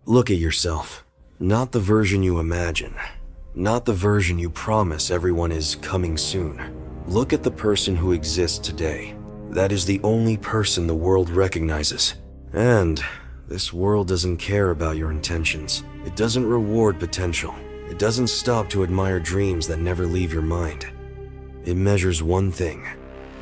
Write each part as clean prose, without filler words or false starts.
Look at yourself. Not the version you imagine. Not the version you promise everyone is coming soon. Look at the person who exists today. That is the only person the world recognizes. And this world doesn't care about your intentions. It doesn't reward potential. It doesn't stop to admire dreams that never leave your mind. It measures one thing: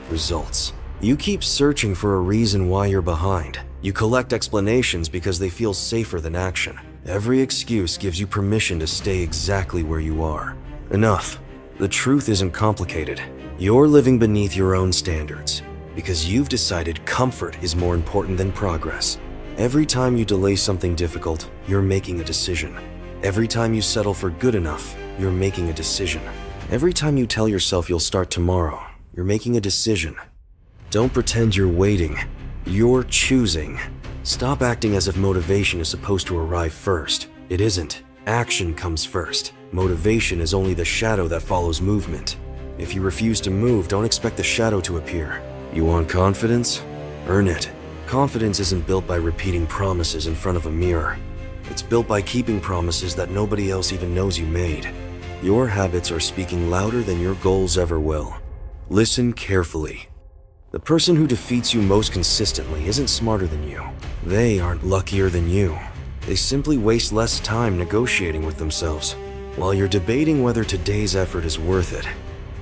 results. You keep searching for a reason why you're behind. You collect explanations because they feel safer than action. Every excuse gives you permission to stay exactly where you are. Enough. The truth isn't complicated. You're living beneath your own standards because you've decided comfort is more important than progress. Every time you delay something difficult, you're making a decision. Every time you settle for good enough, you're making a decision. Every time you tell yourself you'll start tomorrow, you're making a decision. Don't pretend you're waiting. You're choosing. Stop acting as if motivation is supposed to arrive first. It isn't. Action comes first. Motivation is only the shadow that follows movement. If you refuse to move, don't expect the shadow to appear. You want confidence? Earn it. Confidence isn't built by repeating promises in front of a mirror. It's built by keeping promises that nobody else even knows you made. Your habits are speaking louder than your goals ever will. Listen carefully. The person who defeats you most consistently isn't smarter than you. They aren't luckier than you. They simply waste less time negotiating with themselves. While you're debating whether today's effort is worth it,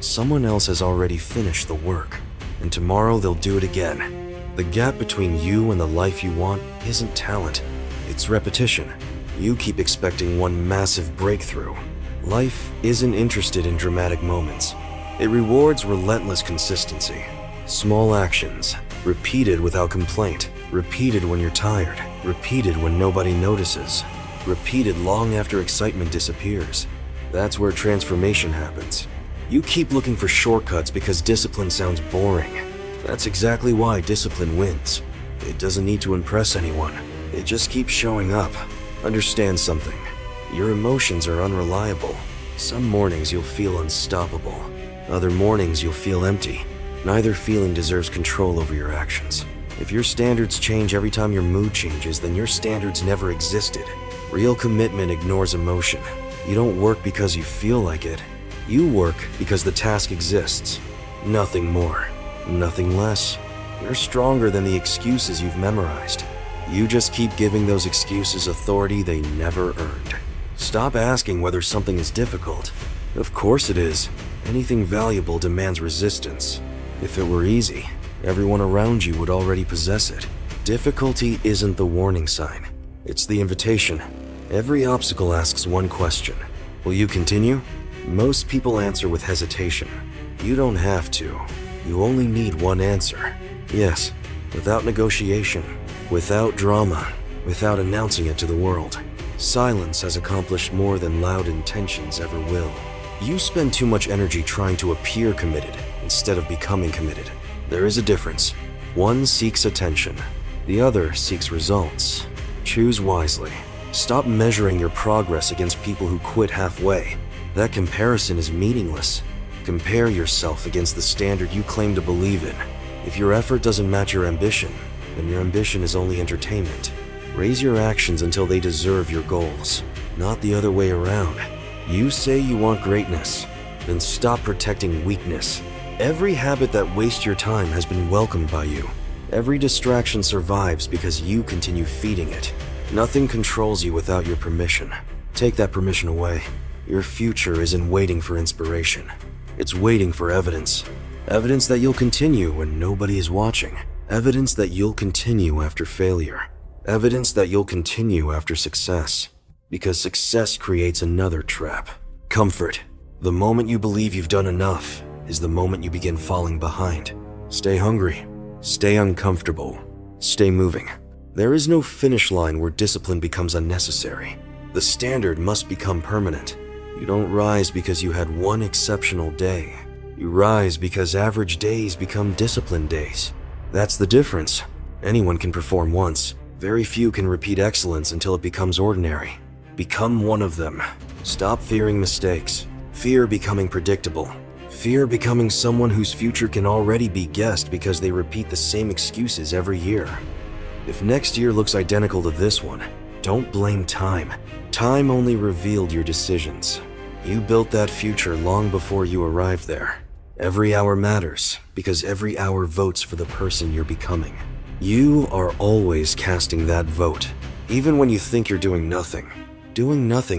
someone else has already finished the work, and tomorrow they'll do it again. The gap between you and the life you want isn't talent, it's repetition. You keep expecting one massive breakthrough. Life isn't interested in dramatic moments. It rewards relentless consistency. Small actions, repeated without complaint, repeated when you're tired, repeated when nobody notices, repeated long after excitement disappears. That's where transformation happens. You keep looking for shortcuts because discipline sounds boring. That's exactly why discipline wins. It doesn't need to impress anyone. It just keeps showing up. Understand something. Your emotions are unreliable. Some mornings you'll feel unstoppable. Other mornings you'll feel empty. Neither feeling deserves control over your actions. If your standards change every time your mood changes, then your standards never existed. Real commitment ignores emotion. You don't work because you feel like it. You work because the task exists. Nothing more, nothing less. You're stronger than the excuses you've memorized. You just keep giving those excuses authority they never earned. Stop asking whether something is difficult. Of course it is. Anything valuable demands resistance. If it were easy, everyone around you would already possess it. Difficulty isn't the warning sign. It's the invitation. Every obstacle asks one question. Will you continue? Most people answer with hesitation. You don't have to. You only need one answer. Yes, without negotiation, without drama, without announcing it to the world. Silence has accomplished more than loud intentions ever will. You spend too much energy trying to appear committed instead of becoming committed. There is a difference. One seeks attention. The other seeks results. Choose wisely. Stop measuring your progress against people who quit halfway. That comparison is meaningless. Compare yourself against the standard you claim to believe in. If your effort doesn't match your ambition, then your ambition is only entertainment. Raise your actions until they deserve your goals, not the other way around. You say you want greatness, then stop protecting weakness. Every habit that wastes your time has been welcomed by you. Every distraction survives because you continue feeding it. Nothing controls you without your permission. Take that permission away. Your future isn't waiting for inspiration. It's waiting for evidence. Evidence that you'll continue when nobody is watching. Evidence that you'll continue after failure. Evidence that you'll continue after success. Because success creates another trap. Comfort. The moment you believe you've done enough is the moment you begin falling behind. Stay hungry. Stay uncomfortable. Stay moving. There is no finish line where discipline becomes unnecessary. The standard must become permanent. You don't rise because you had one exceptional day. You rise because average days become disciplined days. That's the difference. Anyone can perform once. Very few can repeat excellence until it becomes ordinary. Become one of them. Stop fearing mistakes. Fear becoming predictable. Fear becoming someone whose future can already be guessed because they repeat the same excuses every year. If next year looks identical to this one, Don't blame time. Time only revealed your decisions. You built that future long before you arrived there. Every hour matters, because every hour votes for the person you're becoming. You are always casting that vote. Even when you think you're doing nothing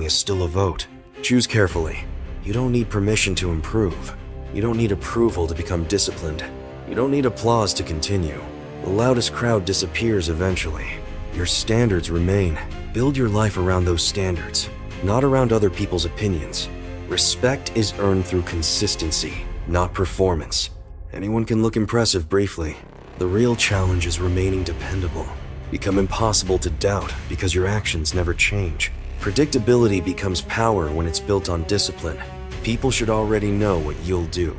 is still a vote. Choose carefully. You don't need permission to improve. You don't need approval to become disciplined. You don't need applause to continue. The loudest crowd disappears eventually. Your standards remain. Build your life around those standards, not around other people's opinions. Respect is earned through consistency, not performance. Anyone can look impressive briefly. The real challenge is remaining dependable. Become impossible to doubt because your actions never change. Predictability becomes power when it's built on discipline. People should already know what you'll do.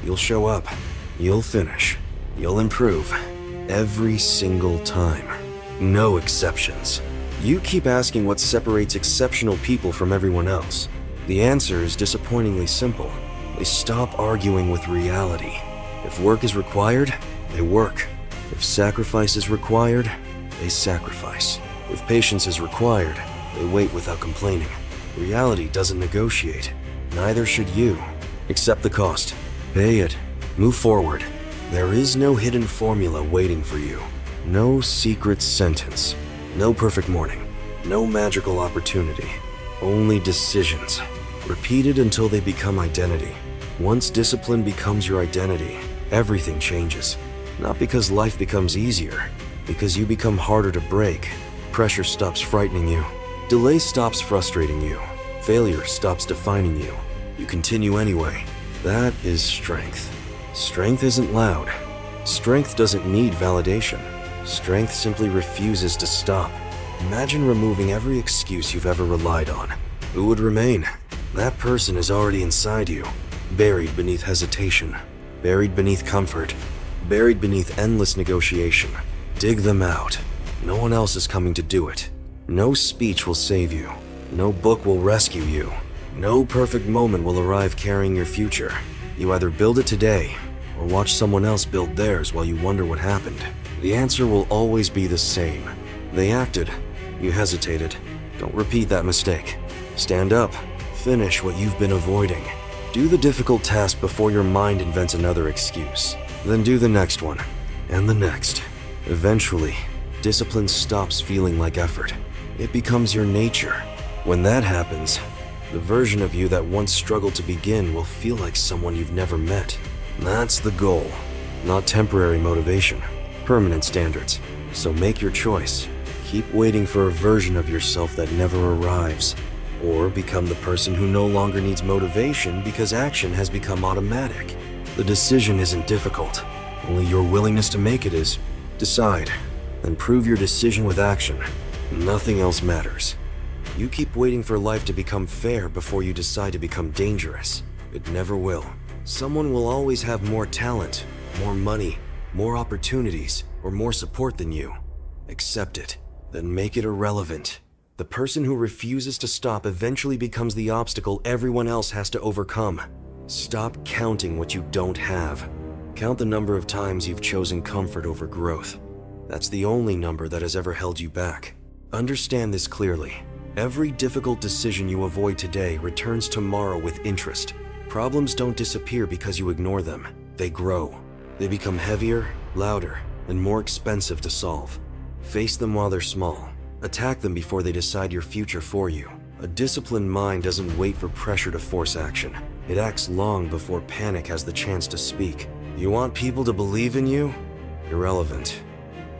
You'll show up. You'll finish. You'll improve. Every single time. No exceptions. You keep asking what separates exceptional people from everyone else. The answer is disappointingly simple. They stop arguing with reality. If work is required, they work. If sacrifice is required, they sacrifice. If patience is required, they wait without complaining. Reality doesn't negotiate. Neither should you. Accept the cost. Pay it. Move forward. There is no hidden formula waiting for you. No secret sentence. No perfect morning. No magical opportunity. Only decisions. Repeated until they become identity. Once discipline becomes your identity, everything changes. Not because life becomes easier, because you become harder to break. Pressure stops frightening you. Delay stops frustrating you. Failure stops defining you. You continue anyway. That is strength. Strength isn't loud. Strength doesn't need validation. Strength simply refuses to stop. Imagine removing every excuse you've ever relied on. Who would remain? That person is already inside you, buried beneath hesitation, buried beneath comfort, buried beneath endless negotiation. Dig them out. No one else is coming to do it. No speech will save you. No book will rescue you. No perfect moment will arrive carrying your future. You either build it today, or watch someone else build theirs while you wonder what happened. The answer will always be the same. They acted. You hesitated. Don't repeat that mistake. Stand up. Finish what you've been avoiding. Do the difficult task before your mind invents another excuse. Then do the next one, and the next. Eventually, discipline stops feeling like effort. It becomes your nature. When that happens, the version of you that once struggled to begin will feel like someone you've never met. That's the goal, not temporary motivation, permanent standards. So make your choice. Keep waiting for a version of yourself that never arrives, or become the person who no longer needs motivation because action has become automatic. The decision isn't difficult. Only your willingness to make it is. Decide, then prove your decision with action. Nothing else matters. You keep waiting for life to become fair before you decide to become dangerous. It never will. Someone will always have more talent, more money, more opportunities, or more support than you. Accept it, then make it irrelevant. The person who refuses to stop eventually becomes the obstacle everyone else has to overcome. Stop counting what you don't have. Count the number of times you've chosen comfort over growth. That's the only number that has ever held you back. Understand this clearly. Every difficult decision you avoid today returns tomorrow with interest. Problems don't disappear because you ignore them. They grow. They become heavier, louder, and more expensive to solve. Face them while they're small. Attack them before they decide your future for you. A disciplined mind doesn't wait for pressure to force action. It acts long before panic has the chance to speak. You want people to believe in you? Irrelevant.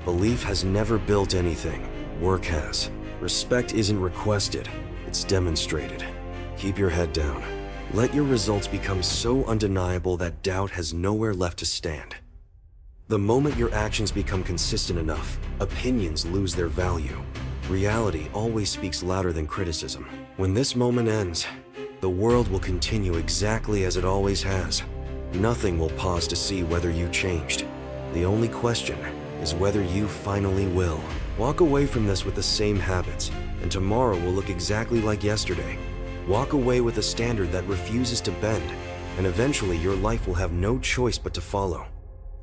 Belief has never built anything. Work has. Respect isn't requested, it's demonstrated. Keep your head down. Let your results become so undeniable that doubt has nowhere left to stand. The moment your actions become consistent enough, opinions lose their value. Reality always speaks louder than criticism. When this moment ends, the world will continue exactly as it always has. Nothing will pause to see whether you changed. The only question is whether you finally will. Walk away from this with the same habits, and tomorrow will look exactly like yesterday. Walk away with a standard that refuses to bend, and eventually your life will have no choice but to follow.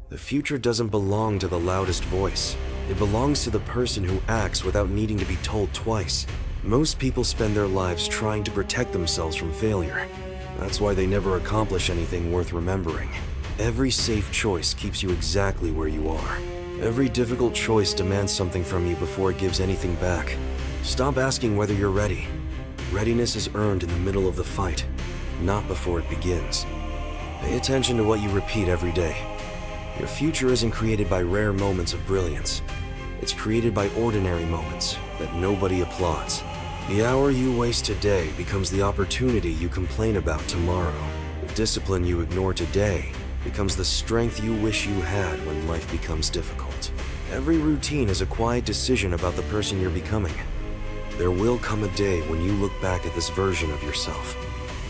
The future doesn't belong to the loudest voice. It belongs to the person who acts without needing to be told twice. Most people spend their lives trying to protect themselves from failure. That's why they never accomplish anything worth remembering. Every safe choice keeps you exactly where you are. Every difficult choice demands something from you before it gives anything back. Stop asking whether you're ready. Readiness is earned in the middle of the fight, not before it begins. Pay attention to what you repeat every day. Your future isn't created by rare moments of brilliance. It's created by ordinary moments that nobody applauds. The hour you waste today becomes the opportunity you complain about tomorrow. The discipline you ignore today becomes the strength you wish you had when life becomes difficult. Every routine is a quiet decision about the person you're becoming. There will come a day when you look back at this version of yourself.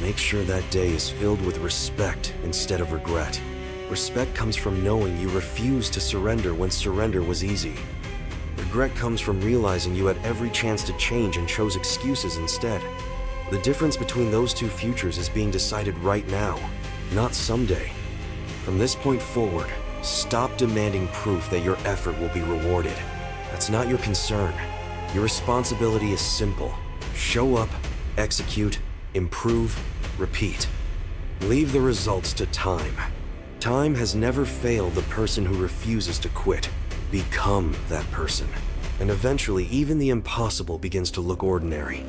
Make sure that day is filled with respect instead of regret. Respect comes from knowing you refused to surrender when surrender was easy. Regret comes from realizing you had every chance to change and chose excuses instead. The difference between those two futures is being decided right now, not someday. From this point forward, stop demanding proof that your effort will be rewarded. That's not your concern. Your responsibility is simple. Show up, execute, improve, repeat. Leave the results to time. Time has never failed the person who refuses to quit. Become that person. And eventually, even the impossible begins to look ordinary.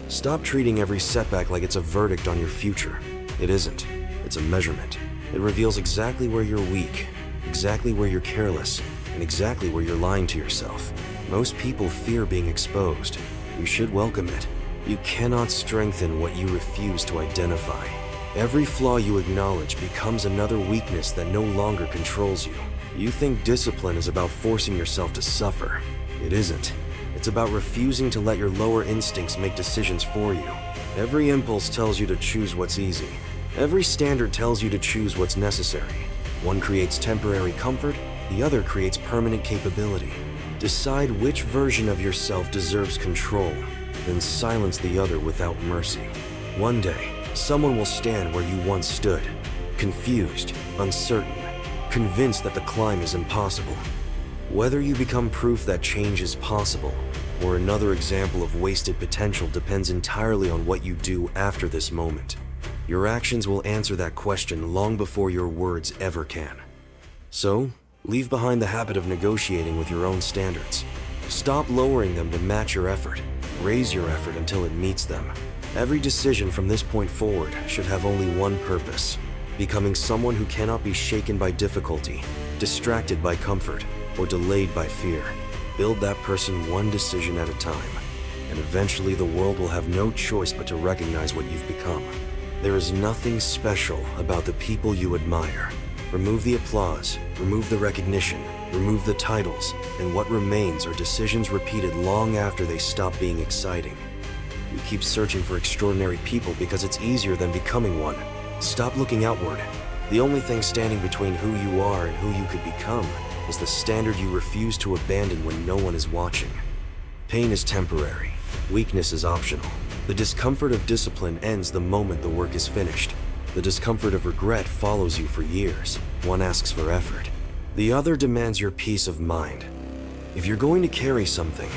Stop treating every setback like it's a verdict on your future. It isn't. It's a measurement. It reveals exactly where you're weak, exactly where you're careless, and exactly where you're lying to yourself. Most people fear being exposed. You should welcome it. You cannot strengthen what you refuse to identify. Every flaw you acknowledge becomes another weakness that no longer controls you. You think discipline is about forcing yourself to suffer. It isn't. It's about refusing to let your lower instincts make decisions for you. Every impulse tells you to choose what's easy. Every standard tells you to choose what's necessary. One creates temporary comfort, the other creates permanent capability. Decide which version of yourself deserves control, then silence the other without mercy. One day, someone will stand where you once stood, confused, uncertain, convinced that the climb is impossible. Whether you become proof that change is possible, or another example of wasted potential depends entirely on what you do after this moment. Your actions will answer that question long before your words ever can. So, leave behind the habit of negotiating with your own standards. Stop lowering them to match your effort. Raise your effort until it meets them. Every decision from this point forward should have only one purpose: becoming someone who cannot be shaken by difficulty, distracted by comfort, or delayed by fear. Build that person one decision at a time, and eventually the world will have no choice but to recognize what you've become. There is nothing special about the people you admire. Remove the applause, remove the recognition, remove the titles, and what remains are decisions repeated long after they stop being exciting. You keep searching for extraordinary people because it's easier than becoming one. Stop looking outward. The only thing standing between who you are and who you could become is the standard you refuse to abandon when no one is watching. Pain is temporary. Weakness is optional. The discomfort of discipline ends the moment the work is finished. The discomfort of regret follows you for years. One asks for effort. The other demands your peace of mind. If you're going to carry something,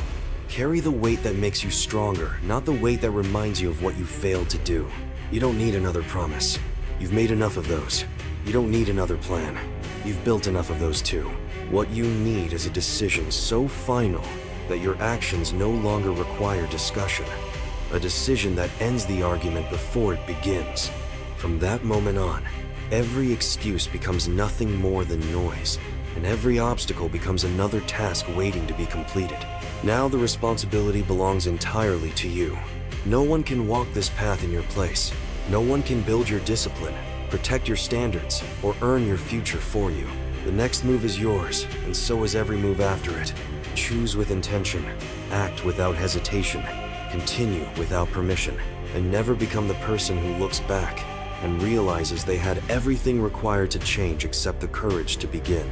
carry the weight that makes you stronger, not the weight that reminds you of what you failed to do. You don't need another promise. You've made enough of those. You don't need another plan. You've built enough of those too. What you need is a decision so final that your actions no longer require discussion. A decision that ends the argument before it begins. From that moment on, every excuse becomes nothing more than noise, and every obstacle becomes another task waiting to be completed. Now the responsibility belongs entirely to you. No one can walk this path in your place. No one can build your discipline, protect your standards, or earn your future for you. The next move is yours, and so is every move after it. Choose with intention, act without hesitation, continue without permission, and never become the person who looks back and realizes they had everything required to change except the courage to begin.